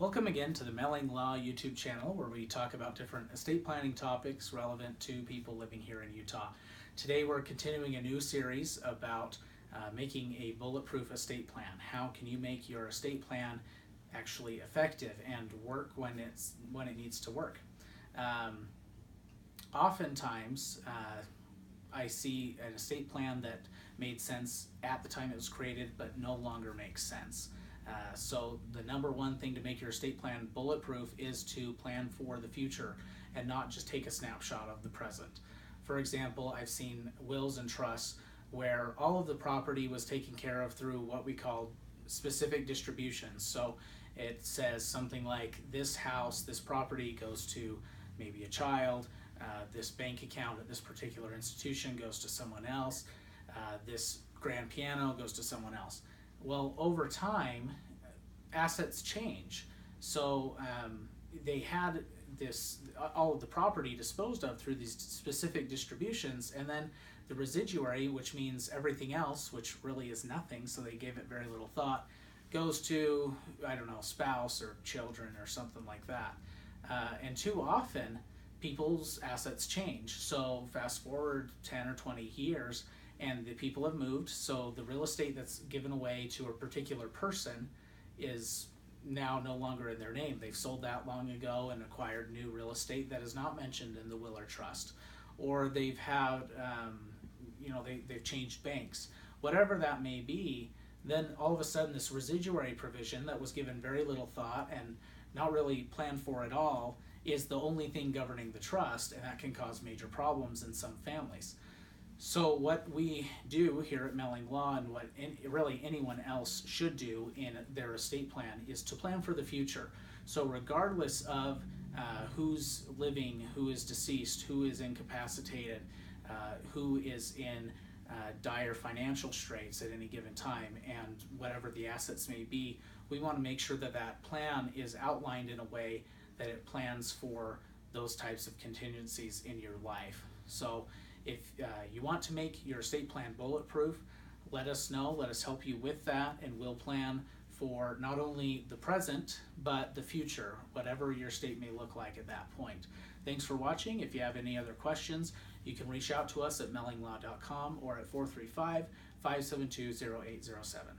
Welcome again to the Melling Law YouTube channel, where we talk about different estate planning topics relevant to people living here in Utah. Today we're continuing a new series about making a bulletproof estate plan. How can you make your estate plan actually effective and work when it needs to work? Oftentimes I see an estate plan that made sense at the time it was created but no longer makes sense. So the number one thing to make your estate plan bulletproof is to plan for the future and not just take a snapshot of the present. For example, I've seen wills and trusts where all of the property was taken care of through what we call specific distributions. So it says something like this house, this property goes to maybe a child, this bank account at this particular institution goes to someone else, this grand piano goes to someone else. Well, over time, assets change. So they had all of the property disposed of through these specific distributions, and then the residuary, which means everything else, which really is nothing, so they gave it very little thought, goes to, I don't know, spouse or children or something like that. And too often, people's assets change. So fast forward 10 or 20 years, and the people have moved, so the real estate that's given away to a particular person is now no longer in their name. They've sold that long ago and acquired new real estate that is not mentioned in the will or trust. Or they've had, they've changed banks. Whatever that may be, then all of a sudden this residuary provision that was given very little thought and not really planned for at all is the only thing governing the trust, and that can cause major problems in some families. So what we do here at Melling Law, and what really anyone else should do in their estate plan, is to plan for the future. So regardless of who's living, who is deceased, who is incapacitated, who is in dire financial straits at any given time, and whatever the assets may be, we want to make sure that that plan is outlined in a way that it plans for those types of contingencies in your life. So if you want to make your estate plan bulletproof, let us know, let us help you with that, and we'll plan for not only the present, but the future, whatever your estate may look like at that point. Thanks for watching. If you have any other questions, you can reach out to us at mellinglaw.com or at 435-572-0807.